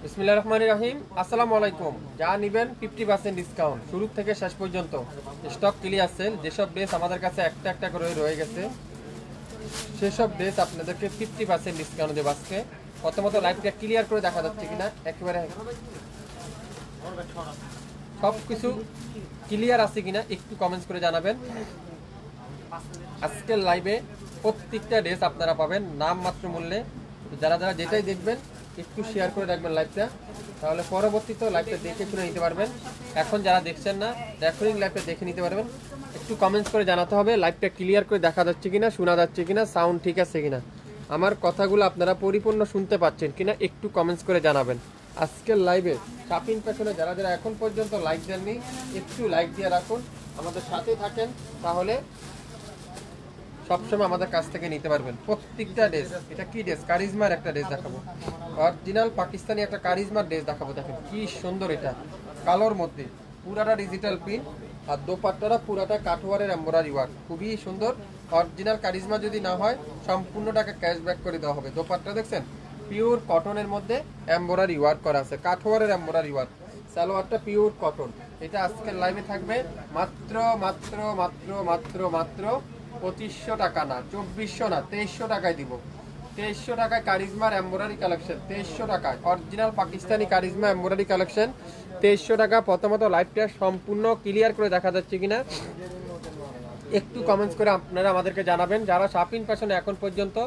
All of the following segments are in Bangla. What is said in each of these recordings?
বিসমিল্লাহির রহমানির রহিম। আসসালামু আলাইকুম। যা নেবেন 50% ডিসকাউন্ট, শুরু থেকে শেষ পর্যন্ত স্টক ক্লিয়ার সেল। যেসব ড্রেস আমাদের কাছে একটা একটা করে রয়ে গেছে সেসব ড্রেস আপনাদেরকে 50% ডিসকাউন্ট দেব আজকে। প্রথমত লাইভটা ক্লিয়ার করে দেখা যাচ্ছে কিনা, একেবারে সব কিছু ক্লিয়ার আছে কিনা একটু কমেন্টস করে জানাবেন। আজকের লাইভে প্রত্যেকটা ড্রেস আপনারা পাবেন নাম মাত্র মূল্যে। যারা যারা যেটাই দেখবেন একটু শেয়ার করে রাখবেন লাইভটা, তাহলে পরবর্তীতে লাইভটা দেখে শুনে নিতে পারবেন। এখন যারা দেখছেন না, রেকর্ডিং লাইভটা দেখে নিতে পারবেন। একটু কমেন্টস করে জানাতে হবে লাইভটা ক্লিয়ার করে দেখা যাচ্ছে কিনা, শোনা যাচ্ছে কিনা, সাউন্ড ঠিক আছে কিনা, আমার কথাগুলো আপনারা পরিপূর্ণ শুনতে পাচ্ছেন কিনা একটু কমেন্টস করে জানাবেন। আজকের লাইভে শপিং ফ্যাশনে যারা যারা এখন পর্যন্ত লাইক দেননি একটু লাইক দিয়ে রাখুন, আমাদের সাথে থাকেন, তাহলে সবসময় আমাদের কাছ থেকে নিতে পারবেন প্রত্যেকটা ড্রেস। এটা কি ড্রেস? কারিজমার একটা ড্রেস দেখাবো, অরিজিনাল পাকিস্তানি একটা কারিজমার ড্রেস দেখাবো। দেখেন কি সুন্দর, এটা কালোর মধ্যে পুরাটা ডিজিটাল প্রিন্ট, আর দোপাট্টাটা পুরাটা কাঠওয়ারের এমব্রয়ডারি ওয়ার্ক, খুবই সুন্দর। অরিজিনাল কারিজমা যদি না হয় সম্পূর্ণ টাকা ক্যাশব্যাক করে দেওয়া হবে। দোপাট্টা দেখছেন পিওর কটনের মধ্যে এমব্রয়ডারি ওয়ার্ক করা আছে, কাঠওয়ারের এমব্রয়ডারি ওয়ার্ক। সালোয়ারটা পিওর কটন। এটা আজকের লাইভে থাকবে মাত্র মাত্র মাত্র মাত্র মাত্র 2500 টাকা, না 2400 না 2300 টাকায় দিব। 2300 টাকায় কারিজমার এমব্রয়ডারি কালেকশন, 2300 টাকায় original Pakistani charisma embroidery collection, 2300 টাকা। প্রথমত লাইভটা সম্পূর্ণ ক্লিয়ার করে দেখা যাচ্ছে কিনা একটু কমেন্টস করে আপনারা আমাদেরকে জানাবেন। যারা শপিং ফ্যাশনে এখন পর্যন্ত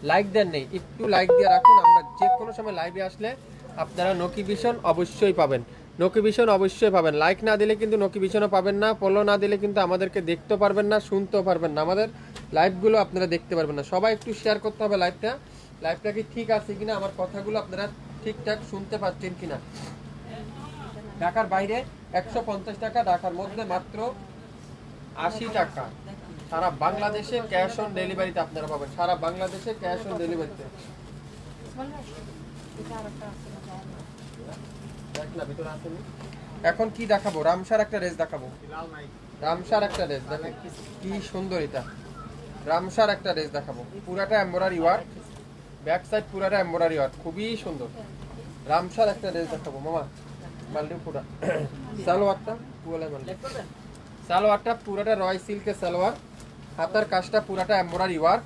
লাইক দেন নেই একটু লাইক দিয়ে রাখুন। আমরা যে কোনো সময় লাইভে আসলে আপনারা নোটিফিকেশন অবশ্যই পাবেন, নোটিফিকেশন অবশ্যই পাবেন। লাইক না দিলে কিন্তু নোটিফিকেশনও পাবেন না, ফলো না দিলে কিন্তু আমাদেরকে দেখতেও পারবেন না, শুনতেও পারবেন না, আমাদের লাইভগুলো আপনারা দেখতে পারবেন না। সবাই একটু শেয়ার করতে হবে লাইভটা কি ঠিক আছে কিনা, আমার কথাগুলো আপনারা ঠিকঠাক শুনতে পাচ্ছেন কিনা। ঢাকার বাইরে 150 টাকা, ঢাকার মধ্যে মাত্র 80 টাকা। সারা বাংলাদেশে ক্যাশ অন ডেলিভারিতে আপনারা পাবেন, সারা বাংলাদেশে ক্যাশ অন ডেলিভারিতে। এখন কি দেখাবো? রামসার একটা ড্রেস দেখাবো, রামসার একটা ড্রেস দেখেন কি সুন্দর, এটা রামসার একটা ড্রেস দেখাবো, পুরাটা এমব্রয়ডারি ওয়ার্ক, ব্যাক সাইড পুরাটা এমব্রয়ডারি ওয়ার্ক, খুবই সুন্দর। রামসার একটা ড্রেস দেখাবো মামা, মালটি পুরা সালোয়ারটা সালোয়ারটা পুরাটা রয় সিল্কের সালোয়ার, হাতার কাজটা পুরাটা এমব্রয়ডারি ওয়ার্ক,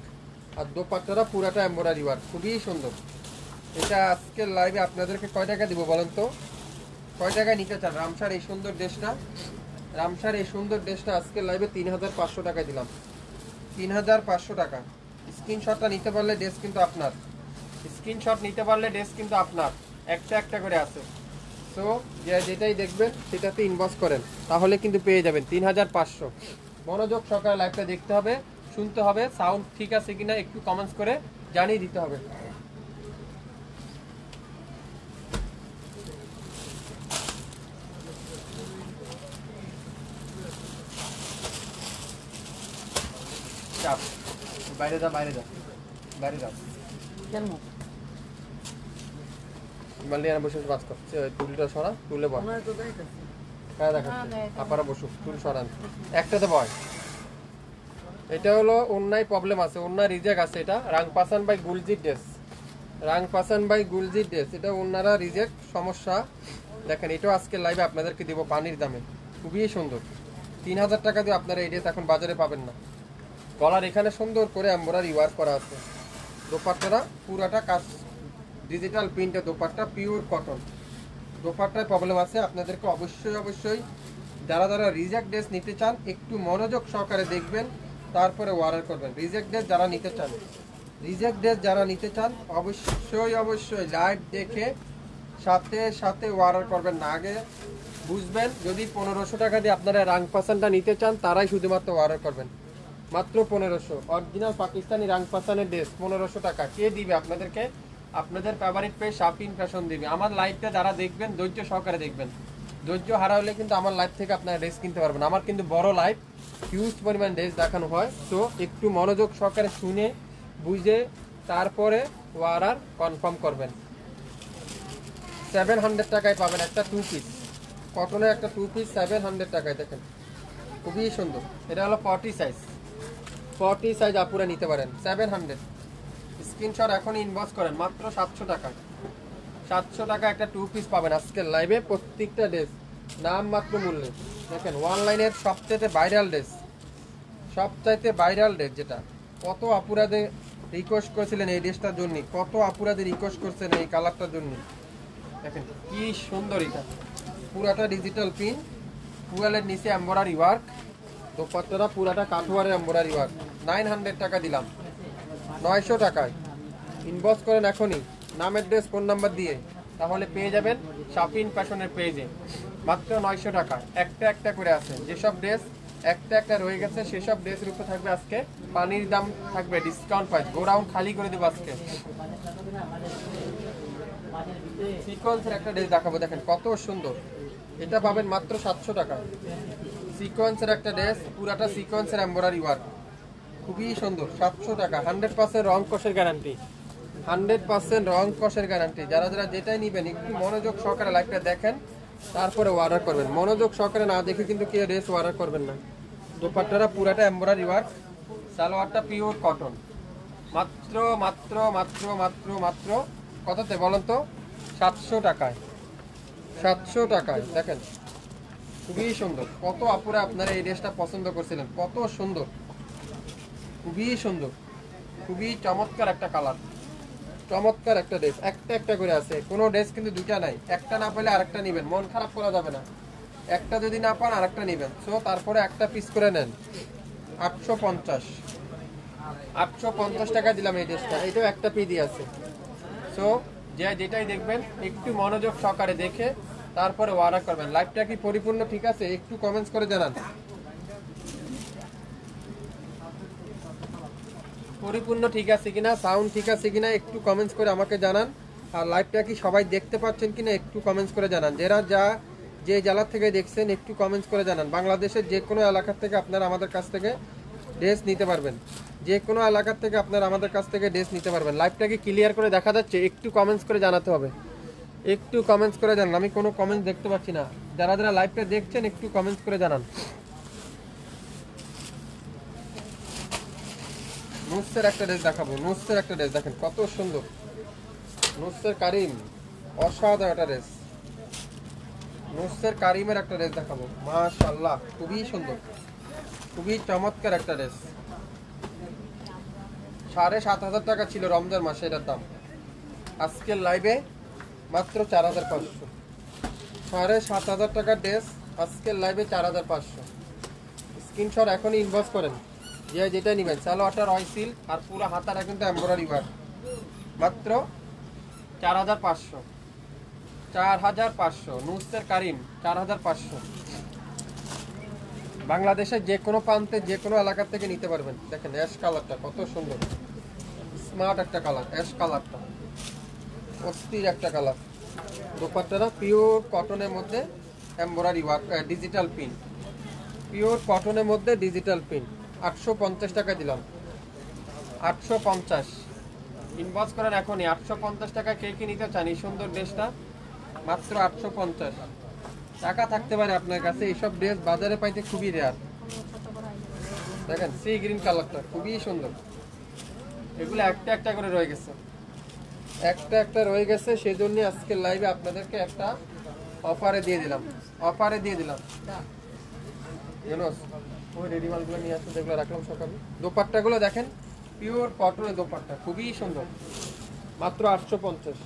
আর দোপাট্টাটা পুরাটা এমব্রয়ডারি ওয়ার্ক, খুবই সুন্দর। এটা আজকের লাইভে আপনাদেরকে কয় টাকা দিব বলেন তো? কয় টাকায় নিতে চান রামসার এই সুন্দর ড্রেসটা? রামসার এই সুন্দর ড্রেসটা আজকের লাইভে 3500 টাকায় দিলাম, 3500 টাকা। স্ক্রিনশটটা নিতে পারলে ড্রেস কিন্তু আপনার, স্ক্রিনশট নিতে পারলে ড্রেস কিন্তু আপনার, একটা একটা করে আছে। সো যেটাই দেখবেন সেটাতে ইনবক্স করেন, তাহলে কিন্তু পেয়ে যাবেন 3500। মনোযোগ সহকারে লাইভটা দেখতে হবে, শুনতে হবে, সাউন্ড ঠিক আছে কিনা একটু কমেন্টস করে জানিয়ে দিতে হবে। বাইরে যা বাইরে যা বাইরে যা, কেন মালিয়ানা বসে কাজ করছে, টুলটা সরা, টুলে বল, হ্যাঁ দেখাচ্ছে আপনারা বসুক, টুল সরান একটাতে বয়। এটা হলো অন্যায় প্রবলেম আছে, অন্যায় রিজেক্ট আছে। এটা রাং পাসান বাই গুলজির ড্রেস, রাং পাসান বাই গুলজির ড্রেস, এটা অন্যরা রিজেক্ট সমস্যা। দেখেন এটাও আজকে লাইভে আপনাদেরকে দিব পানির দামে, খুবই সুন্দর। 3000 টাকা দিয়ে আপনারা এই ড্রেস এখন বাজারে পাবেন না। গলার এখানে সুন্দর করে এমব্রয়ডারি ওয়ার্ক করা আছে, দোপাট্টাটা পুরাটা কাজ ডিজিটাল প্রিন্টের দোপাট্টা, পিওর কটন। দোপাট্টায় প্রবলেম আছে, আপনাদেরকে অবশ্যই অবশ্যই যারা যারা রিজেক্ট ড্রেস নিতে চান একটু মনোযোগ সহকারে দেখবেন, তারপরে অর্ডার করবেন। রিজেক্ট ড্রেস যারা নিতে চান, রিজেক্ট ড্রেস যারা নিতে চান অবশ্যই অবশ্যই লাইভ দেখে সাথে সাথে অর্ডার করবেন না, আগে বুঝবেন। যদি 1500 টাকা দিয়ে আপনারা রাং পাসানটা নিতে চান তারাই শুধুমাত্র অর্ডার করবেন, মাত্র 1500। অরিজিনাল পাকিস্তানি রাং পাসানের ড্রেস 1500 টাকা কে দিবে আপনাদেরকে? আপনাদের ফেভারিট পেজ শপিং ফ্যাশন দিবে। আমার লাইভটা যারা দেখবেন ধৈর্য সহকারে দেখবেন, ধৈর্য হারা হলে কিন্তু আমার লাইভ থেকে আপনারা ড্রেস কিনতে পারবেন। আমার কিন্তু বড় লাইভ, হিউজ পরিমাণ ড্রেস দেখানো হয়, তো একটু মনোযোগ সহকারে শুনে বুঝে তারপরে অর্ডার কনফার্ম করবেন। 700 টাকায় পাবেন একটা 2 পিস কটনের একটা 2 পিস 700 টাকায়। দেখেন খুবই সুন্দর। এটা হলো 40 সাইজ, 40 সাইজ আপুরা নিতে পারেন 700। স্ক্রিনশট এখন ইনবক্স করেন মাত্র 700 টাকা। 700 টাকা একটা 2 পিস পাবেন আজকের লাইভে। প্রত্যেকটা ড্রেস নাম মাত্র মূল্যে। দেখেন অনলাইনের সবচাইতে ভাইরাল ড্রেস, সবচাইতে ভাইরাল ড্রেস যেটা কত আপুরাদের রিকোয়েস্ট করেছিলেন এই ড্রেসটার জন্য, কত আপুরাদের রিকোয়েস্ট করছেন এই কালারটার জন্য। দেখেন কি সুন্দর এটা, পুরাটা ডিজিটাল প্রিন্ট, পুরালের নিচে এমব্রয়ডারি ওয়ার্ক, দোপাট্টাটা পুরাটা কাঠওয়ারের এমব্রয়ডারি ওয়ার্ক। 900 টাকা দিলাম 900 টাকায়। ইনবক্স করেন এখনই নাম অ্যাড্রেস ফোন নাম্বার দিয়ে, তাহলে পেয়ে যাবেন শাপিন ফ্যাশনের পেজে মাত্র 900 টাকা। একটা একটা করে আছে, যেসব ড্রেস একটা একটা রয়ে গেছে সেসব ড্রেসের উপর থাকবে আজকে পানির দাম থাকবে ডিসকাউন্ট প্রাইস। গোডাউন খালি করে দেবো আজকে। সিকোয়েন্সের একটা ড্রেস দেখাবো, দেখেন কত সুন্দর। এটা পাবেন মাত্র 700 টাকা। সিকোয়েন্সের একটা ড্রেস, পুরাটা সিকোয়েন্সের এমব্রয়ডারি ওয়ার্ক, খুবই সুন্দর। 700 টাকা, 100% রং কষের গ্যারান্টি, 100% রং কষের গ্যারান্টি। যারা যারা যেটাই নেবেন একটু মনোযোগ সহকারে লাইভটা দেখেন, তারপরে অর্ডার করবেন। মনোযোগ সহকারে না দেখে কিন্তু কেউ ড্রেস অর্ডার করবেন না। দোপাট্টাটা পুরাটা এমব্রয়ডারি ওয়ার্ক, সালোয়ারটা পিওর কটন। মাত্র মাত্র মাত্র মাত্র মাত্র কততে বলেন তো? 700 টাকায়, 700 টাকায়। দেখেন খুবই সুন্দর। কত আপুরা আপনারা এই ড্রেসটা পছন্দ করছিলেন, কত সুন্দর, খুবই সুন্দর, খুবই চমৎকার একটা কালার, চমৎকার একটা ড্রেস। একটা একটা করে আছে, কোনো ড্রেস কিন্তু দুইটা নাই। একটা না পেলে আরেকটা নেবেন, মন খারাপ করা যাবে না। একটা যদি না পান আরেকটা নেবেন। সো তারপরে একটা পিস করে নেন। 850, 850 টাকা দিলাম এই ড্রেসটা। এটাও একটা পিস আছে। সো যে যেটাই দেখবেন একটু মনোযোগ সহকারে দেখে তারপরে অর্ডার করবেন। লাইভটা কি পরিপূর্ণ ঠিক আছে? একটু কমেন্টস করে জানান। পরিপূর্ণ ঠিক আছে কিনা, সাউন্ড ঠিক আছে কিনা একটু কমেন্টস করে আমাকে জানান। আর লাইভটা কি সবাই দেখতে পাচ্ছেন কিনা একটু কমেন্টস করে জানান। যারা যে জেলা থেকে দেখছেন একটু কমেন্টস করে জানান। বাংলাদেশের যে কোনো এলাকার থেকে আপনারা আমাদের কাছ থেকে ড্রেস নিতে পারবেন, যে কোনো এলাকার থেকে আপনারা আমাদের কাছ থেকে ড্রেস নিতে পারবেন। লাইভটা কি ক্লিয়ার করে দেখা যাচ্ছে? একটু কমেন্টস করে জানাতে হবে, একটু কমেন্টস করে জানান। আমি কোনো কমেন্টস দেখতে পাচ্ছি না। যারা যারা লাইভটা দেখছেন একটু কমেন্টস করে জানান। নুসের একটা ড্রেস দেখাবো, নুসের একটা ড্রেস দেখেন কত সুন্দর। নুসের কারিম, অসাধারণ একটা ড্রেস। নুসের কারিমের একটা ড্রেস দেখাবো, মাশাআল্লাহ খুবই সুন্দর, খুবই চমৎকার একটা ড্রেস। 7,500 টাকা ছিল রমজান মাসে এটার দাম। আজকের লাইভে মাত্র 4,500। 7,500 টাকার ড্রেস আজকের লাইভে 4,500। স্ক্রিনশট এখনই ইনবক্স করেন যে যেটা নেবেন। সালোয়ারটা রয় সিল্ক আর পুরো হাতাটা কিন্তু এমব্রয়ডারি ওয়ার্ক। মাত্র 4,500, 4,500। নুসের কারিম 4,500। বাংলাদেশের যে কোনো প্রান্তে যে কোনো এলাকা থেকে নিতে পারবেন। দেখেন অ্যাশ কালারটা কত সুন্দর, স্মার্ট একটা কালার। অ্যাশ কালারটা অস্থির একটা কালার। দোপাট্টাটা পিওর কটনের মধ্যে embroidery work, digital print, pure কটনের মধ্যে ডিজিটাল প্রিন্ট। 850 টাকা দিলাম, 850। ইনবক্স করেন এখনই। 850 টাকা কে কি নিতে চান এই সুন্দর ড্রেসটা? মাত্র 850 টাকা থাকতে পারে আপনার কাছে। এইসব ড্রেস বাজারে পাইতে খুবই রেয়ার। দেখেন সি গ্রিন কালারটা খুবই সুন্দর। এগুলো একটা একটা করে রয়ে গেছে, একটা একটা রয়ে গেছে। সেজন্য আজকের লাইভে আপনাদেরকে একটা অফারে দিয়ে দিলাম, অফারে দিয়ে দিলাম। ওই রেডি মালগুলো নিয়ে আসতে, যেগুলো রাখলাম সকালে। দোপাট্টাগুলো দেখেন পিওর কটনের দোপাট্টা, খুবই সুন্দর। মাত্র 850।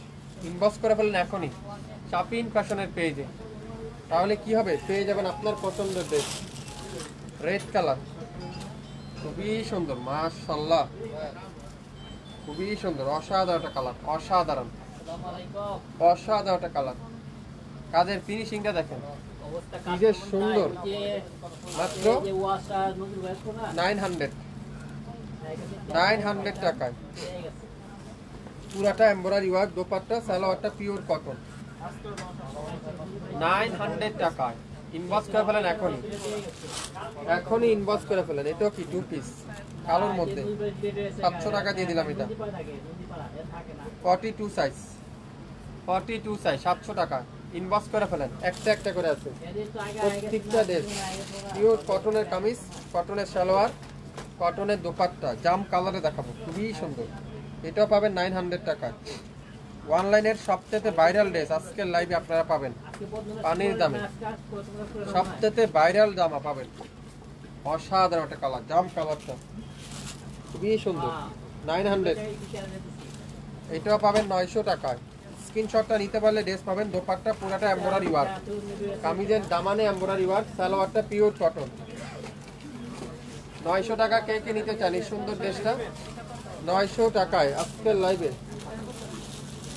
ইনবক্স করে ফেলেন এখনই শাপিন ফ্যাশনের পেজে, তাহলে কি হবে? পেয়ে যাবেন আপনার পছন্দের ড্রেস। রেড কালার খুবই সুন্দর, মাশাআল্লাহ খুবই সুন্দর। অসাধারণ একটা কালার, অসাধারণ, অসাধারণ একটা কালার। কাজের ফিনিশিংটা দেখেন কি যে সুন্দর। মাত্র 900 টাকায় পুরাটা এমব্রয়ডারি ওয়ার্ক। দোপাট্টা সালোয়ারটা পিওর কটন। 900 টাকায়। ইনবক্স করে ফেলেন এখনই, এখনই ইনবক্স করে ফেলেন। এটাও কি 2 পিস কালোর মধ্যে। 700 টাকা দিয়ে দিলাম এটা। 42 সাইজ, 42 সাইজ 700 টাকা। ইনবক্স করে ফেলেন, একটা একটা করে আছে প্রত্যেকটা ড্রেস। পিওর কটনের কামিজ, কটনের সালোয়ার, কটনের দোপাট্টা, জাম কালারে দেখাবো, খুবই সুন্দর। এটাও পাবেন 900 টাকা। অনলাইনের সবচেয়ে ভাইরাল ড্রেস আজকের লাইভে আপনারা পাবেন পানির দামে। সবচেয়ে ভাইরাল জামা পাবেন, অসাধারণ একটা কালার, জাম কালারটা খুবই সুন্দর, 900। এটাও পাবেন 900 টাকায়। স্ক্রিনশটটা নিতে পারলে ড্রেস পাবেন। দোপাট্টা পুরাটা এমব্রয়ডারি ওয়ার্ক, কামিজের দামানে এমব্রয়ডারি ওয়ার্ক, সালোয়ারটা পিওর কটন। 900 টাকা কে কে নিতে চান এই সুন্দর ড্রেসটা? 900 টাকায় আজকের লাইভে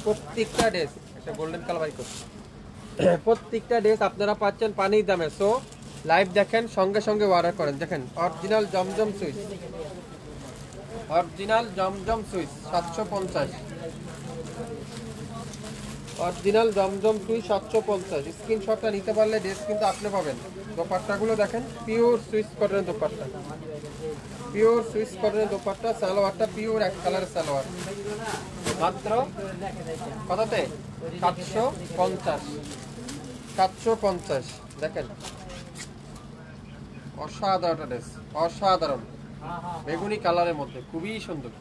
প্রত্যেকটা ড্রেস, একটা গোল্ডেন কালার বাই করুন, প্রত্যেকটা ড্রেস আপনারা পাচ্ছেন পানির দামে। সো লাইভ দেখেন, সঙ্গে সঙ্গে অর্ডার করেন। দেখেন অরিজিনাল জমজম সুইচ, অরিজিনাল জমজম সুইচ 750, অরিজিনাল জমজম সুইচ 750। স্ক্রিনশটটা নিতে পারলে ড্রেস কিন্তু আপনি পাবেন। দোপাট্টাগুলো দেখেন, পিওর সুইচ কটনের দোপাট্টা, পিওর সুইচ কটনের দোপাট্টা। সালোয়ারটা পিওর এক কালারের সালোয়ার, মাত্র কততে? 750, 750। দেখেন অসাধারণ ড্রেস, অসাধারণ বেগুনি কালারের মধ্যে, খুবই সুন্দর।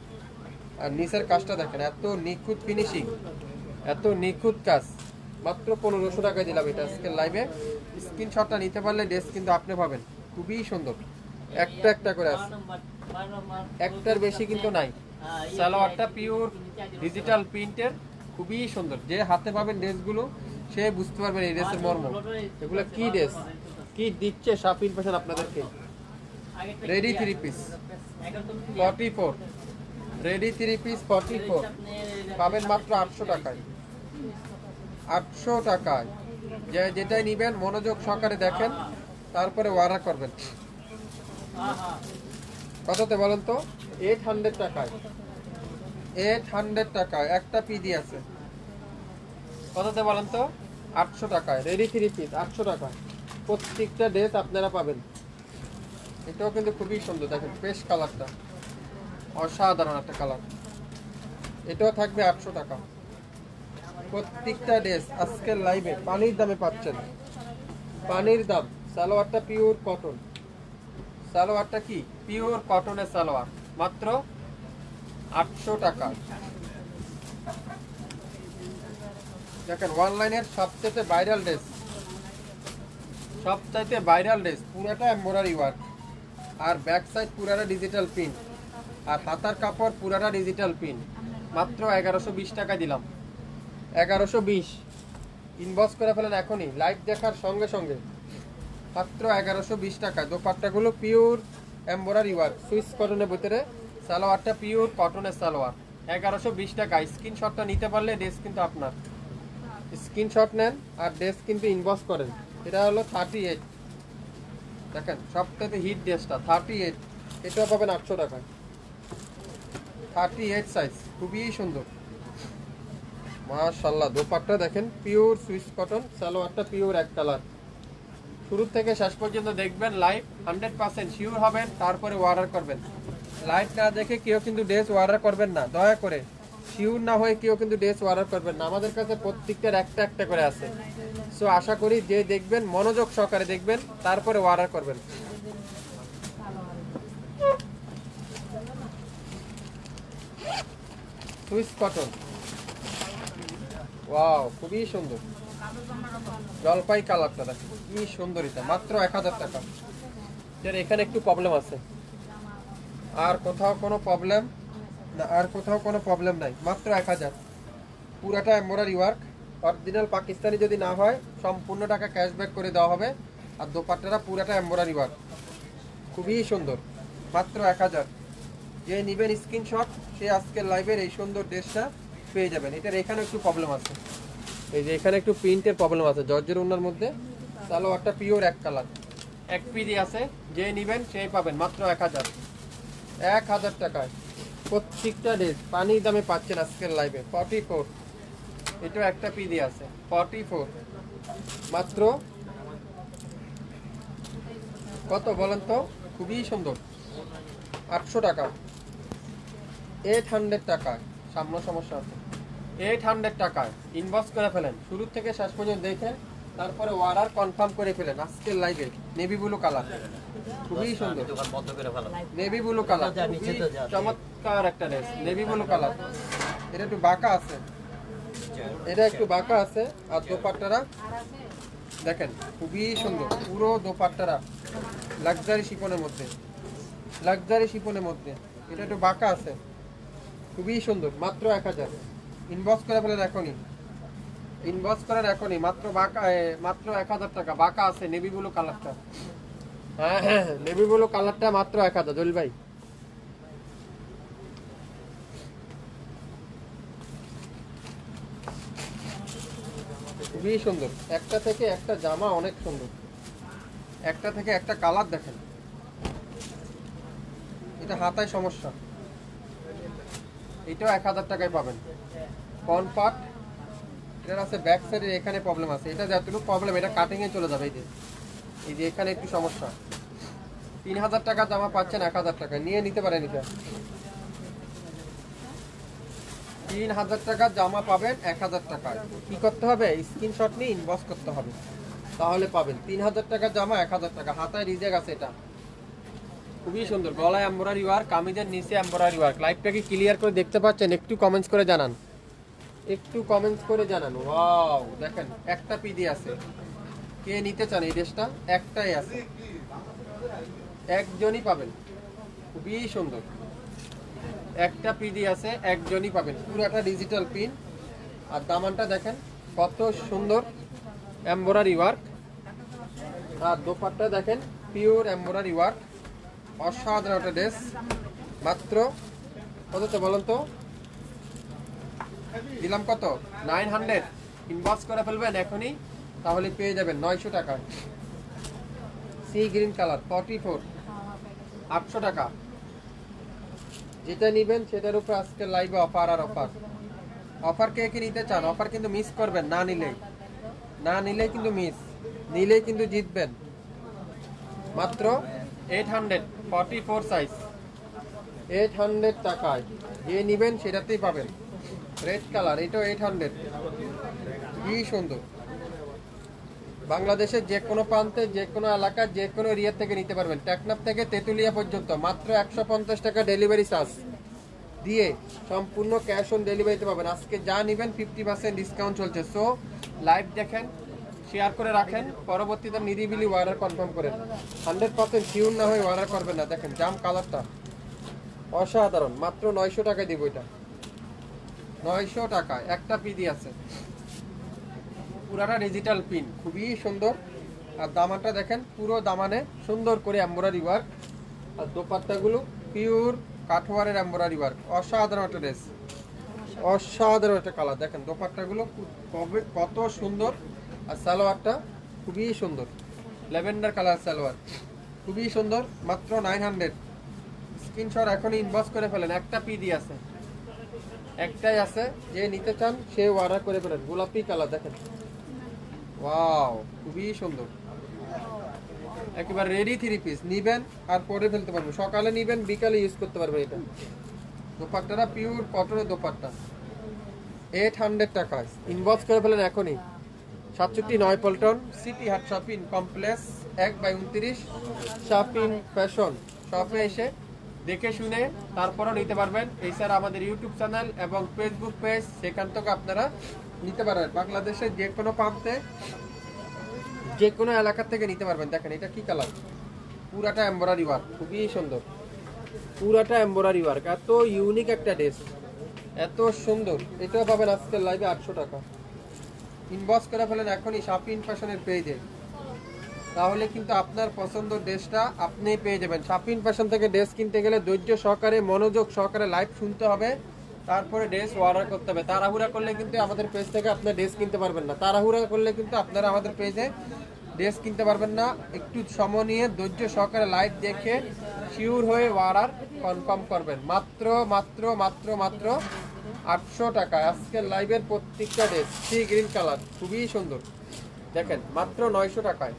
আর নিচের কাজটা দেখেন, এত নিখুঁত ফিনিশিং, এত নিখুঁত কাজ। মাত্র 1500 টাকায় দিলাম এটা আজকের লাইভে। স্ক্রিনশটটা নিতে পারলে ড্রেস কিন্তু আপনি পাবেন, খুবই সুন্দর। একটা একটা করে আছে, একটার বেশি কিন্তু নাই। সালোয়ারটা পিওর ডিজিটাল প্রিন্টের, খুবই সুন্দর। যে হাতে পাবেন ড্রেসগুলো সে বুঝতে পারবেন এই ড্রেসের মর্ম। এগুলো কি ড্রেস, কি দিচ্ছে শাপিন ফ্যাশন আপনাদেরকে। রেডি 3 পিস 44, রেডি 3 পিস 44 পাবেন মাত্র 800 টাকায়। 800 টাকায়। যে যেটাই নিবেন মনোযোগ সহকারে দেখেন, তারপরে অর্ডার করবেন। কততে বলেন তো? 800 টাকায়, 800 টাকায় একটা পিডি আছে। কততে বলেন তো? 800 টাকায় রেডি 3 পিস, 800 টাকা। প্রত্যেকটা ড্রেস আপনারা পাবেন। এটাও কিন্তু খুবই সুন্দর, দেখেন পেস্ট কালারটা, অসাধারণ একটা কালার। এটাও থাকবে 800 টাকা। প্রত্যেকটা ড্রেস আজকের লাইভে পানির দামে পাচ্ছেন, পানির দাম। সালোয়ারটা পিওর কটন, সালোয়ারটা কি পিওর কটনের সালোয়ার, মাত্র 800 টাকা। দেখেন অনলাইনের সবচেয়ে ভাইরাল ড্রেস, সবচাইতে ভাইরাল ড্রেস, পুরাটা এমব্রয়ডারি ওয়ার্ক, আর ব্যাক সাইড পুরাটা ডিজিটাল প্রিন্ট, আর হাতার কাপড় পুরাটা ডিজিটাল প্রিন্ট। মাত্র 1120 টাকা দিলাম, 1120। ইনবক্স করে ফেলেন এখনই, লাইভ দেখার সঙ্গে সঙ্গে। মাত্র 1120 টাকা। দোপাট্টাগুলো পিওর এমব্রয়ডারি ওয়ার্ক, সুইস কটনের ভিতরে। সালোয়ারটা পিওর কটনের সালোয়ার, 1120 টাকা। স্ক্রিনশটটা নিতে পারলে ড্রেস কিন্তু আপনার। স্ক্রিনশট নেন আর ড্রেস কিন্তু ইনবক্স করেন। এটা হলো 38, দেখেন সবথেকে হিট ড্রেসটা 38। এটাও পাবেন 800 টাকায়, 38 সাইজ, খুবই সুন্দর মাশাআল্লাহ। দোপাট্টা দেখেন পিওর সুইস কটন, সালোয়ারটা পিওর এক কালার। শুরু থেকে শেষ পর্যন্ত দেখবেন লাইভ, 100% শিওর হবেন, তারপরে অর্ডার করবেন। লাইভ না দেখে কেউ কিন্তু ড্রেস অর্ডার করবেন না, দয়া করে। শিওর না হয়ে কেউ কিন্তু ড্রেস অর্ডার করবেন না। আমাদের কাছে প্রত্যেকটার একটা একটা করে আছে। সো আশা করি যে দেখবেন মনোযোগ সহকারে দেখবেন, তারপরে অর্ডার করবেন। সুইস কটন, ওয়াও খুবই সুন্দর। জলপাই কালারটা দেখেন কি সুন্দর, এটা মাত্র 1000 টাকা। এর এখানে একটু প্রবলেম আছে, আর কোথাও কোনো প্রবলেম না, আর কোথাও কোনো প্রবলেম নাই। মাত্র 1000, পুরাটা এমব্রয়ডারি ওয়ার্ক। অরিজিনাল পাকিস্তানি যদি না হয় সম্পূর্ণ টাকা ক্যাশব্যাক করে দেওয়া হবে। আর দোপাট্টাটা পুরাটা এমব্রয়ডারি ওয়ার্ক, খুবই সুন্দর। মাত্র 1000। যে নেবেন স্ক্রিনশট, সে আজকের লাইভের এই সুন্দর ড্রেসটা পেয়ে যাবেন। এটার এখানে একটু প্রবলেম আছে, এই যে এখানে একটু প্রিন্টের প্রবলেম আছে জর্জের ওনার মধ্যে। সালোয়ারটা পিওর এক কালার, এক পিডি আছে। যে নেবেন সেই পাবেন মাত্র 1000, 1000 টাকায়। প্রত্যেকটা ড্রেস পানির দামে পাচ্ছেন আজকের লাইভে। 44, এটাও একটা পিডি আছে, 44 মাত্র। কত বলেন তো? খুবই সুন্দর, 800 টাকা, 800 টাকা। সামনে সমস্যা আছে, 800 টাকায় ইনবক্স করে ফেলেন, শুরু থেকে শেষ পর্যন্ত দেখে তারপরে অর্ডার কনফার্ম করে ফেলেন। আজকের লাইভে নেভি ব্লু কালার, খুবই সুন্দর নেভি ব্লু কালার, চমৎকার একটা ড্রেস নেভি ব্লু কালার। এটা একটু বাঁকা আছে, এটা একটু বাঁকা আছে। আর দোপাট্টারা দেখেন খুবই সুন্দর, পুরো দোপাট্টারা লাক্সারি শিফনের মধ্যে, লাক্সারি শিফনের মধ্যে। এটা একটু বাঁকা আছে, খুবই সুন্দর। মাত্র 1000 ইনবক্স করে ফেলেন এখনই, ইনবক্স করেন এখনই। মাত্র বাঁকা, মাত্র 1000 টাকা। বাঁকা আছে নেভি ব্লু কালারটা, হ্যাঁ হ্যাঁ নেভি ব্লু কালারটা মাত্র 1000। জল ভাই খুবই সুন্দর, একটা থেকে একটা জামা অনেক সুন্দর, একটা থেকে একটা কালার দেখেন। এটা হাতায় সমস্যা, এটাও 1000 টাকায় পাবেন। কনপার্ট এটার আছে ব্যাক সাইডে, এখানে প্রবলেম আছে। এটা যতটুকু প্রবলেম এটা কাটিংয়ে চলে যাবে। এই যে এখানে একটু সমস্যা। 3000 টাকা জামা পাচ্ছেন 1000 টাকা, নিয়ে নিতে পারেন। এটা 3000 টাকা জামা পাবেন 1000 টাকায়। কি করতে হবে? স্ক্রিনশট নিয়ে ইনবক্স করতে হবে, তাহলে পাবেন। 3000 টাকা জামা 1000 টাকা। হাতায় রিজেক্ট আছে। এটা খুবই সুন্দর, গলায় এমব্রয়ডারি ওয়ার্ক, কামিজের নিচে এমব্রয়ডারি ওয়ার্ক। লাইভটা কি ক্লিয়ার করে দেখতে পাচ্ছেন? একটু কমেন্টস করে জানান, একটু কমেন্টস করে জানান। ওয়াও দেখেন একটা পিডি আছে। কে নিতে চান এই ড্রেসটা? একটাই আছে, একজনই পাবেন। খুবই সুন্দর, একটা পিডি আছে, একজনই পাবেন। পুরোটা ডিজিটাল পিন। আর দামানটা দেখেন কত সুন্দর এমব্রয়ডারি ওয়ার্ক। আর দোপাট্টা দেখেন পিওর এমব্রয়ডারি ওয়ার্ক, অসাধারণ একটা ড্রেস। মাত্র কততে বলুন তো? দিলাম কত? 900। ইনবক্স করে ফেলবেন এখনই, তাহলে পেয়ে যাবেন 900 টাকা। সি গ্রিন কালার 44, 800 টাকা। যেটা নিবেন সেটার উপর আজকে লাইভে অফার আর অফার। অফার কে কে নিতে চান? অফার কিন্তু মিস করবেন না, নিলেই না নিলেই কিন্তু মিস, নিলেই কিন্তু জিতবেন। মাত্র 800, 44 সাইজ, 800 টাকায়। যে নিবেন সেটাতেই পাবেন। রেড কালার, এটাও 800। কি সুন্দর, বাংলাদেশের যে কোনো প্রান্তে, যে কোনো এলাকার, যে কোনো এরিয়া থেকে নিতে পারবেন। টেকনাফ থেকে তেঁতুলিয়া পর্যন্ত মাত্র 150 টাকা ডেলিভারি চার্জ দিয়ে সম্পূর্ণ ক্যাশ অন ডেলিভারিতে পাবেন। আজকে যা নেবেন 50% ডিসকাউন্ট চলছে। সো লাইভ দেখেন, শেয়ার করে রাখেন, পরবর্তীতে নিরিবিলি অর্ডার কনফার্ম করেন। 100% শিওর না হয়ে অর্ডার করবেন না। দেখেন জাম কালারটা অসাধারণ, মাত্র 900 টাকায় দিব। এটা 900 টাকায় একটা পিডি আছে, পুরাটা ডিজিটাল পিন, খুবই সুন্দর। আর দামানটা দেখেন, পুরো দামানে সুন্দর করে এমব্রয়ডারি ওয়ার্ক। আর দোপাট্টাগুলো পিওর কাঠওয়ারের এমব্রয়ডারি ওয়ার্ক। অসাধারণ একটা ড্রেস, অসাধারণ একটা কালার। দেখেন দোপাট্টাগুলো কত সুন্দর। আর সালোয়ারটা খুবই সুন্দর, ল্যাভেন্ডার কালার সালোয়ার, খুবই সুন্দর। মাত্র 900। স্ক্রিনশট এখনই ইনবক্স করে ফেলেন। একটা পিডি আছে, একটাই আছে। যে নিতে চান সে অর্ডার করে ফেলেন। গোলাপি কালার দেখেন, ওয়াও খুবই সুন্দর। একেবারে রেডি 3 পিস নিবেন আর পরে ফেলতে পারবেন। সকালে নিবেন, বিকালে ইউজ করতে পারবেন। এটা দোপাট্টাটা পিওর কটনের দোপাট্টা, 800 টাকা। ইনবক্স করে ফেলেন এখনই। 67 পল্টন সিটি হাট শপিং কমপ্লেক্স 1/29 শপিং ফ্যাশন শপে এসে দেখে শুনে তারপরও নিতে পারবেন। এছাড়া আমাদের ইউটিউব চ্যানেল এবং ফেসবুক পেজ, সেখান থেকে আপনারা নিতে পারবেন। বাংলাদেশের যে কোনো প্রান্তে, যে কোনো এলাকা থেকে নিতে পারবেন। দেখেন এটা কি কালার, পুরাটা এমব্রয়ডারি ওয়ার্ক, খুবই সুন্দর। পুরাটা এমব্রয়ডারি ওয়ার্ক, এত ইউনিক একটা ড্রেস, এত সুন্দর। এটাও পাবেন আজকের লাইভে 800 টাকা। ইনবক্স করে ফেলেন এখনই শপিং ফ্যাশনের পেজে, তাহলে কিন্তু আপনার পছন্দ ড্রেসটা আপনি পেয়ে যাবেন। শপিং ফ্যাশন থেকে ড্রেস কিনতে গেলে ধৈর্য সহকারে, মনোযোগ সহকারে লাইভ শুনতে হবে, তারপরে ড্রেস অর্ডার করতে হবে। তাড়াহুড়া করলে কিন্তু আমাদের পেজ থেকে আপনার ড্রেস কিনতে পারবেন না। তাড়াহুড়া করলে কিন্তু আপনারা আমাদের পেজে ড্রেস কিনতে পারবেন না। একটু সময় নিয়ে ধৈর্য সহকারে লাইভ দেখে শিওর হয়ে অর্ডার কনফার্ম করবেন। মাত্র মাত্র মাত্র মাত্র 800 টাকা। আজকের লাইভের প্রত্যেকটা ড্রেস সি গ্রিন কালার, খুবই সুন্দর। দেখেন মাত্র 900 টাকায়,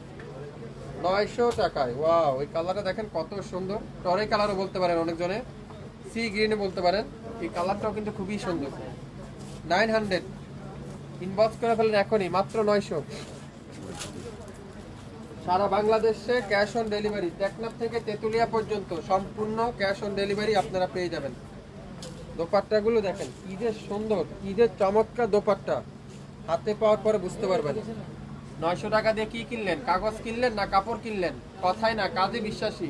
900 টাকায়। ওয়াও, এই কালারটা দেখেন কত সুন্দর। টরে কালারও বলতে পারেন অনেকজনে, সি গ্রিনে বলতে পারেন। এই কালারটাও কিন্তু খুবই সুন্দর। 900 ইনবক্স করে ফেলেন এখনই, মাত্র 900। সারা বাংলাদেশে ক্যাশ অন ডেলিভারি, টেকনাফ থেকে তেতুলিয়া পর্যন্ত সম্পূর্ণ ক্যাশ অন ডেলিভারি আপনারা পেয়ে যাবেন। দোপাট্টাগুলো দেখেন কি যে সুন্দর, কি যে চমৎকার দোপাট্টা, হাতে পাওয়ার পরে বুঝতে পারবেন। 900 টাকা দিয়ে কি কিনলেন? কাগজ কিনলেন না কাপড় কিনলেন? কথাই না, কাজে বিশ্বাসী।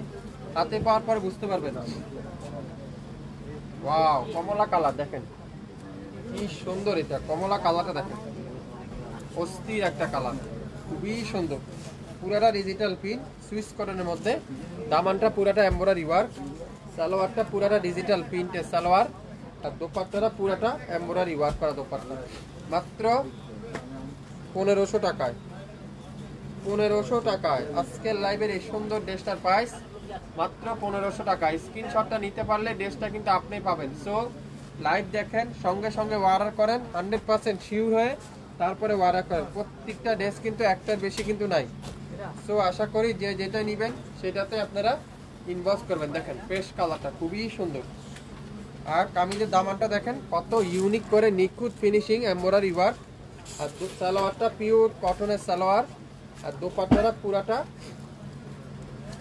হাতে পাওয়ার পরে বুঝতে পারবেন। ওয়াও, কমলা কালার দেখেন কি সুন্দর, এটা কমলা কালারটা দেখেন, অস্থির একটা কালার, খুবই সুন্দর। পুরাটা ডিজিটাল প্রিন্ট, সুইচ কটনের মধ্যে, দামানটা পুরাটা এমব্রয়ডারি ওয়ার্ক, সালোয়ারটা পুরাটা ডিজিটাল প্রিন্টের সালোয়ার, আর দোপাট্টাটা পুরাটা এমব্রয়ডারি ওয়ার্ক করা দোপাট্টা। মাত্র 1500 টাকায়, 1500 টাকায় আজকের লাইভের এই সুন্দর ড্রেসটার প্রাইস মাত্র 1500 টাকা। স্ক্রিনশটটা নিতে পারলে ড্রেসটা কিন্তু আপনি পাবেন। সো লাইভ দেখেন, সঙ্গে সঙ্গে অর্ডার করেন, 100% শিওর হয়ে তারপরে অর্ডার করেন। প্রত্যেকটা ড্রেস কিন্তু একটার বেশি কিন্তু নাই। সো আশা করি যে যেটা নেবেন সেটাতে আপনারা ইনবক্স করবেন। দেখেন ফ্রেশ কালারটা খুবই সুন্দর, আর কামিজের দামানটা দেখেন কত ইউনিক করে, নিখুঁত ফিনিশিং এমব্রয়ডারি ওয়ার্ক, আর সালোয়ারটা পিওর কটনের সালোয়ার, আর দোপাট্টাটা পুরাটা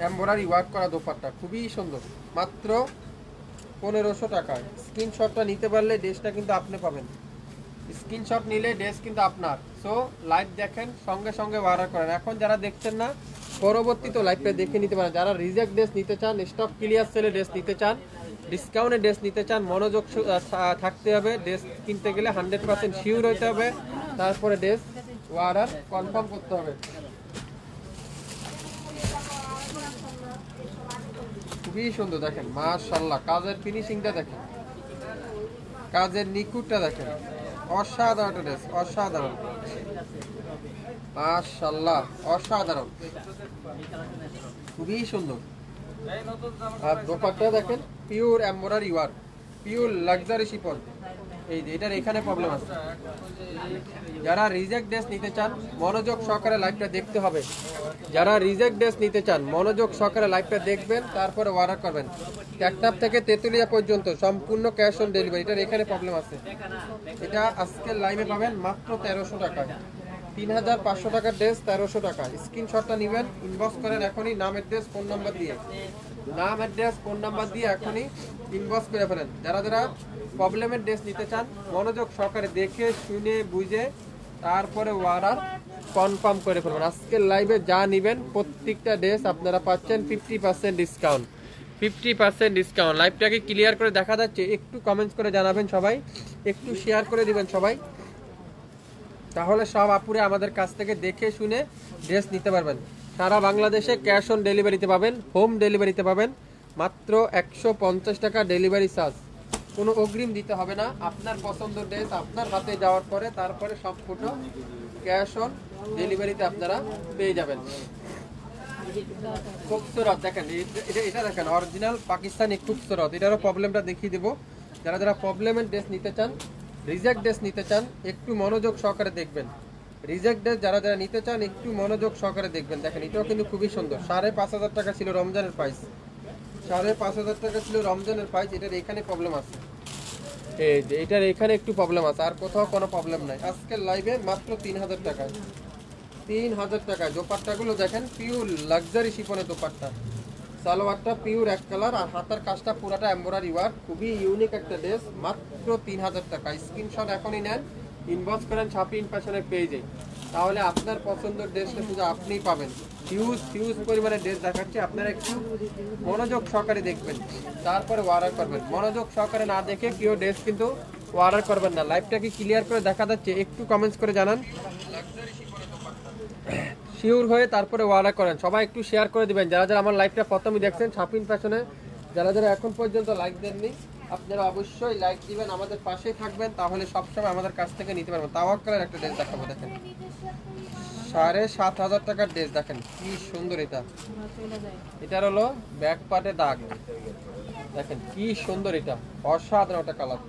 এমব্রয়ডারি ওয়ার্ক করা দোপাট্টা, খুবই সুন্দর। মাত্র 1500 টাকায় স্ক্রিনশটটা নিতে পারলে ড্রেসটা কিন্তু আপনি পাবেন। স্ক্রিনশট নিলে ড্রেস কিন্তু আপনার। সো লাইভ দেখেন, সঙ্গে সঙ্গে অর্ডার করেন। এখন যারা দেখছেন না, পরবর্তীতে লাইভটা দেখে নিতে পারেন। যারা রিজেক্ট ড্রেস নিতে চান, স্টক ক্লিয়ার সেলে ড্রেস নিতে চান, ডিসকাউন্টে ড্রেস নিতে চান, মনোযোগ থাকতে হবে। ড্রেস কিনতে গেলে 100% শিওর হতে হবে, তারপরে ড্রেস অর্ডার কনফার্ম করতে হবে। খুবই সুন্দর দেখেন, মাশাআল্লাহ, কাজের ফিনিশিংটা দেখেন, কাজের নিখুঁতটা দেখেন, অসাধারণ ড্রেস, অসাধারণ, মাশাআল্লাহ, অসাধারণ, খুবই সুন্দর। আর দোপাট্টা দেখেন pure embroidery work, pure luxury chiffon. এই যে এটার এখানে প্রবলেম আছে। যারা রিজেক্ট ড্রেস নিতে চান, মনোযোগ সহকারে লাইভটা দেখতে হবে। যারা রিজেক্ট ড্রেস নিতে চান, মনোযোগ সহকারে লাইভটা দেখবেন, তারপরে অর্ডার করবেন। টেকনাফ থেকে তেতুলিয়া পর্যন্ত সম্পূর্ণ ক্যাশ অন ডেলিভারি। এটার এখানে প্রবলেম আছে। এটা আজকের লাইভে পাবেন মাত্র 1300 টাকায়। 3500 টাকার ড্রেস 1300 টাকা। স্ক্রিনশটটা নেবেন, ইনবক্স করেন এখনই, নাম অ্যাড্রেস ফোন নাম্বার দিয়ে, নাম অ্যাড্রেস ফোন নাম্বার দিয়ে এখনই ইনবক্স করে ফেলেন। যারা যারা প্রবলেমের ড্রেস নিতে চান, মনোযোগ সহকারে দেখে শুনে বুঝে তারপরে অর্ডার কনফার্ম করে ফেলবেন। আজকের লাইভে যা নেবেন প্রত্যেকটা ড্রেস আপনারা পাচ্ছেন 50% ডিসকাউন্ট, 50% ডিসকাউন্ট। লাইভটাকে ক্লিয়ার করে দেখা যাচ্ছে? একটু কমেন্টস করে জানাবেন সবাই, একটু শেয়ার করে দিবেন সবাই, তাহলে সব আপুরে আমাদের কাছ থেকে দেখে শুনে ড্রেস নিতে পারবেন। সারা বাংলাদেশে ক্যাশ অন ডেলিভারিতে পাবেন, হোম ডেলিভারিতে পাবেন। মাত্র 150 টাকা ডেলিভারি চার্জ, কোনো অগ্রিম দিতে হবে না। আপনার পছন্দের ড্রেস আপনার হাতে যাওয়ার পরে তারপরে সম্পূর্ণ ক্যাশ অন ডেলিভারিতে আপনারা পেয়ে যাবেন। খুবসুরত দেখেন, এটা দেখেন অরিজিনাল পাকিস্তানি খুবসুরত। এটারও প্রবলেমটা দেখিয়ে দেবো। যারা যারা প্রবলেমের ড্রেস নিতে চান, রিজেক্ট ড্রেস নিতে চান, একটু মনোযোগ সহকারে দেখবেন। রিজেক্ট ড্রেস যারা যারা নিতে চান একটু মনোযোগ সহকারে দেখবেন। দেখেন এটাও কিন্তু খুবই সুন্দর। 5500 টাকা ছিল রমজানের প্রাইস, 5500 টাকা ছিল রমজানের প্রাইস। এটার এখানে প্রবলেম আছে, এই যে এটার এখানে একটু প্রবলেম আছে, আর কোথাও কোনো প্রবলেম নাই। আজকের লাইভে মাত্র 3000 টাকায়, 3000 টাকায়। দোপাট্টাগুলো দেখেন পিওর লাক্সারি শিফনের দোপাট্টা, সালোয়ারটা পিওর এক কালার, আর হাতার কাজটা পুরাটা এমব্রয়ডারি ওয়ার্ক, খুবই ইউনিক একটা ড্রেস। মাত্র 3000 টাকা। স্ক্রিনশট এখনই নেন, ইনবক্স করেন শাপিং ফ্যাশনের পেজে, তাহলে আপনার পছন্দের ড্রেসটা শুধু আপনিই পাবেন। হিউজ পরিমাণে ড্রেস দেখাচ্ছে, আপনারা একটু মনোযোগ সহকারে দেখবেন, তারপরে অর্ডার করবেন। মনোযোগ সহকারে না দেখে কেউ ড্রেস কিন্তু অর্ডার করবেন না। লাইভটাকে ক্লিয়ার করে দেখা যাচ্ছে? একটু কমেন্টস করে জানান, শিওর হয়ে তারপরে অর্ডার করেন। সবাই একটু শেয়ার করে দিবেন। যারা যারা আমার লাইভটা প্রথমে দেখছেন শাপিং ফ্যাশনে, যারা যারা এখন পর্যন্ত লাইক দেননি, আপনারা অবশ্যই লাইক দিবেন, আমাদের পাশেই থাকবেন, তাহলে সবসময় আমাদের কাছ থেকে নিতে পারবেন। তাওয়াক্কালের একটা ড্রেস দেখাবো, দেখেন 7500 টাকার ড্রেস, দেখেন কি সুন্দর। এটার হলো ব্যাক পার্টে দাগ, দেখেন কি সুন্দর, এটা অসাধারণ একটা কালার।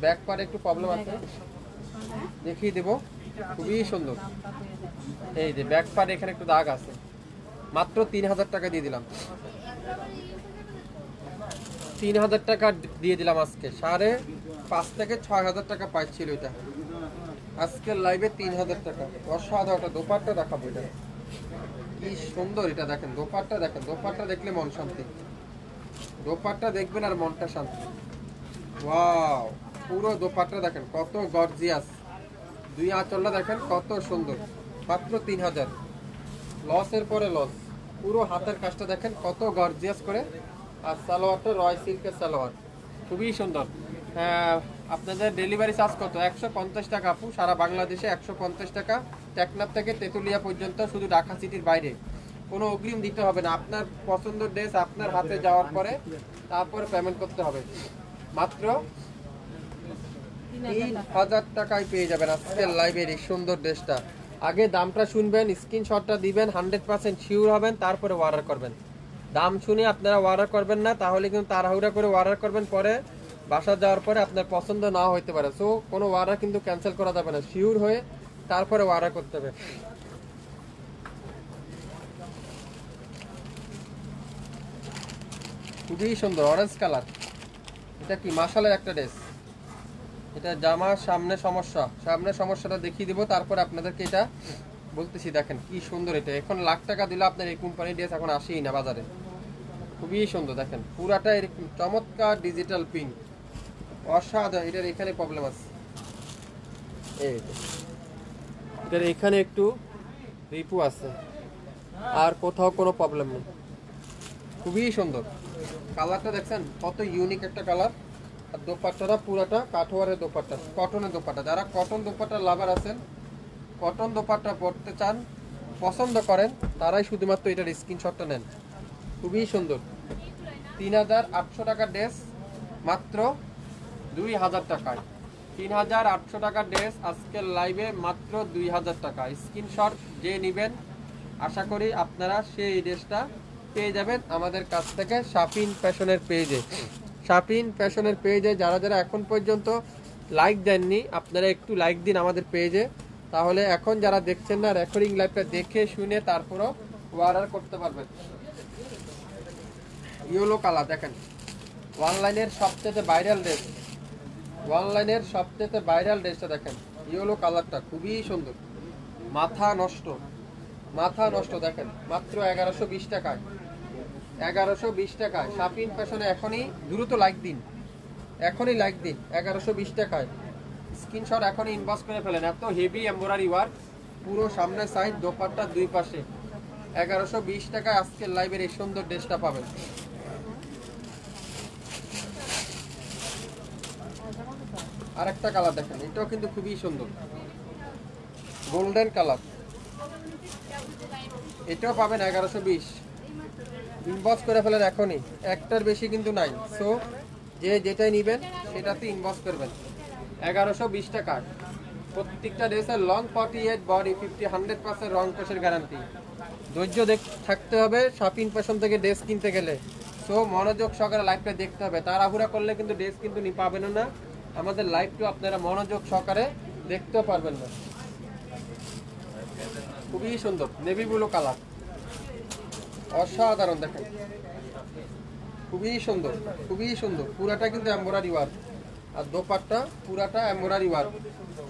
ব্যাক পার্টে একটু প্রবলেম আছে, দেখিয়ে দেবো, খুবই সুন্দর। এই যে ব্যাক পার্টে এখানে একটু দাগ আছে। মাত্র 3000 টাকা দিয়ে দিলাম, 3000 টাকা দিয়ে দিলাম আজকে। 5 থেকে 6,000 টাকা পাইছিল এটা, আজকের লাইভে 3,000 টাকা। অসাধারণ দোপাট্টা দেখাবো, এটা কি সুন্দর, এটা দেখেন দোপাট্টা দেখেন, দোপাট্টা দেখলে মন শান্তি, দোপাট্টা দেখবেন আর মনটা শান্তি। ওয়াও, পুরো দোপাট্টা দেখেন কত গর্জিয়াস, দুই আঁচলটা দেখেন কত সুন্দর, মাত্র 3,000। লসের পরে লস। পুরো হাতের কাজটা দেখেন কত গর্জিয়াস করে, আর সালোয়ারটা রয় সিল্কের সালোয়ার, খুবই সুন্দর। আপনাদের ডেলিভারি চার্জ কত? 150 টাকা আপু, সারা বাংলাদেশে 150 টাকা, টেকনাফ থেকে তেঁতুলিয়া পর্যন্ত, শুধু ঢাকা সিটির বাইরে কোনো অগ্রিম দিতে হবে না। আপনার পছন্দের ড্রেস আপনার হাতে যাওয়ার পরে তারপরে পেমেন্ট করতে হবে। মাত্র 3,000 টাকায় পেয়ে যাবেন আজকের লাইভের এই সুন্দর ড্রেসটা। আগে দামটা শুনবেন, স্ক্রিনশটটা দিবেন, 100% শিওর হবেন, তারপরে অর্ডার করবেন। দাম শুনে আপনারা অর্ডার করবেন না, তাহলে কিন্তু তাড়াহুড়া করে অর্ডার করবেন, পরে বাসা যাওয়ার পরে আপনার পছন্দ না হইতে পারে। সো কোনো অর্ডার কিন্তু ক্যান্সেল করা যাবে না, শিওর হয়ে তারপরে অর্ডার করতে হবে। খুবই সুন্দর অরেঞ্জ কালার, এটা কি মাশালের একটা ড্রেস। এটা জামার সামনে সমস্যা, সামনে সমস্যাটা দেখিয়ে দিব, তারপরে আপনাদেরকে এটা বলতেছি। দেখেন কি সুন্দর, এটা এখন লাখ টাকা দিলে আপনার এই কোম্পানির ড্রেস এখন আসেই না বাজারে। খুবই সুন্দর দেখেন, পুরাটা এরকম চমৎকার ডিজিটাল প্রিন্ট, অসাধারণ। এটার এখানে প্রবলেম আছে, এটার এখানে একটু রিপু আছে, আর কোথাও কোনো প্রবলেম নেই। খুবই সুন্দর কালারটা দেখছেন, কত ইউনিক একটা কালার। আর দোপাট্টাটা পুরাটা কাঠোয়ারের দোপাট্টা, কটনের দোপাট্টা। যারা কটন দোপাট্টার লাভার আছেন, কটন দোপাট্টা পরতে চান, পছন্দ করেন, তারাই শুধুমাত্র এটার স্ক্রিনশটটা নেন। খুবই সুন্দর, 3,800 টাকার ড্রেস মাত্র 2,000 টাকায়। 3,800 টাকার ড্রেস আজকের লাইভে মাত্র 2,000 টাকা। স্ক্রিনশট যে নেবেন, আশা করি আপনারা সেই ড্রেসটা পেয়ে যাবেন আমাদের কাছ থেকে শাপিন ফ্যাশনের পেজে। শাপিন ফ্যাশনের পেজে যারা যারা এখন পর্যন্ত লাইক দেননি, আপনারা একটু লাইক দিন আমাদের পেজে, তাহলে এখন যারা দেখছেন না, রেকর্ডিং লাইভটা দেখে শুনে তারপরও অর্ডার করতে পারবেন। ইয়েলো কালার দেখেন, অনলাইনের সবচেয়ে ভাইরাল ড্রেস, অনলাইনের সবচেয়ে ভাইরাল ড্রেসটা দেখেন, ইয়েলো কালারটা খুবই সুন্দর, মাথা নষ্ট, মাথা নষ্ট। দেখেন মাত্র 1120 টাকায়, 1120 টাকায় শাপিন ফ্যাশনে। এখনই দ্রুত লাইক দিন, এখনই লাইক দিন, 1120 টাকায় স্ক্রিনশট এখনই ইনবক্স করে ফেলেন। এত হেভি এমব্রয়ডারি ওয়ার্ক, পুরো সামনে সাইড, দোপাট্টা দুই পাশে, 1120 টাকায় আজকের লাইভের এই সুন্দর ড্রেসটা পাবেন। আরেকটা কালার দেখেন, এটাও কিন্তু খুবই সুন্দর, গোল্ডেন কালার, এটাও পাবেন 1120। ইনবক্স করে ফেলেন এখনই, একটার বেশি কিন্তু নাই। সো যে যেটাই নেবেন সেটাতে ইনবক্স করবেন। 1120 টাকা প্রত্যেকটা ড্রেসের লং 48, বডি 50, 100% রং কোষের গ্যারান্টি। ধৈর্য থাকতে হবে শাপিন ফ্যাশন থেকে ড্রেস কিনতে গেলে। সো মনোযোগ সহকারে লাইভটা দেখতে হবে, তাড়াহুড়া করলে কিন্তু ড্রেস কিন্তু পাবেন না। আমাদের লাইভটা আপনারা মনোযোগ সহকারে দেখতেও পারবেন না। খুবই সুন্দর নেভি ব্লু কালার, অসাধারণ দেখেন, খুবই সুন্দর, খুবই সুন্দর। পুরাটা কিন্তু এমব্রয়ডারি ওয়ার্ক, আর দোপাট্টা পুরাটা এমব্রয়ডারি ওয়ার্ক।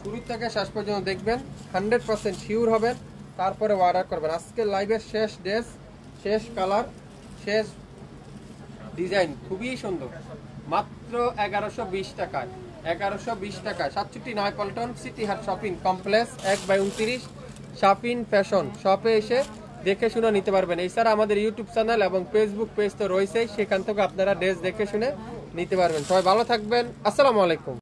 শুরু থেকে শেষ পর্যন্ত দেখবেন, 100% শিওর হবেন, তারপরে অর্ডার করবেন। আজকে লাইভের শেষ ড্রেস, শেষ কালার, শেষ ডিজাইন, খুবই সুন্দর, মাত্র 1120 টাকায়। 1120 টাকায় 67 পল্টন সিটি হাট শপিং কমপ্লেক্স 1/29 শাপিন ফ্যাশন শপে এসে দেখে শুনে নিতে পারবেন। এছাড়া আমাদের ইউটিউব চ্যানেল এবং ফেসবুক পেজ তো রয়েছেই, সেখান থেকে আপনারা ড্রেস দেখে শুনে নিতে পারবেন। সবাই ভালো থাকবেন, আসসালামু আলাইকুম।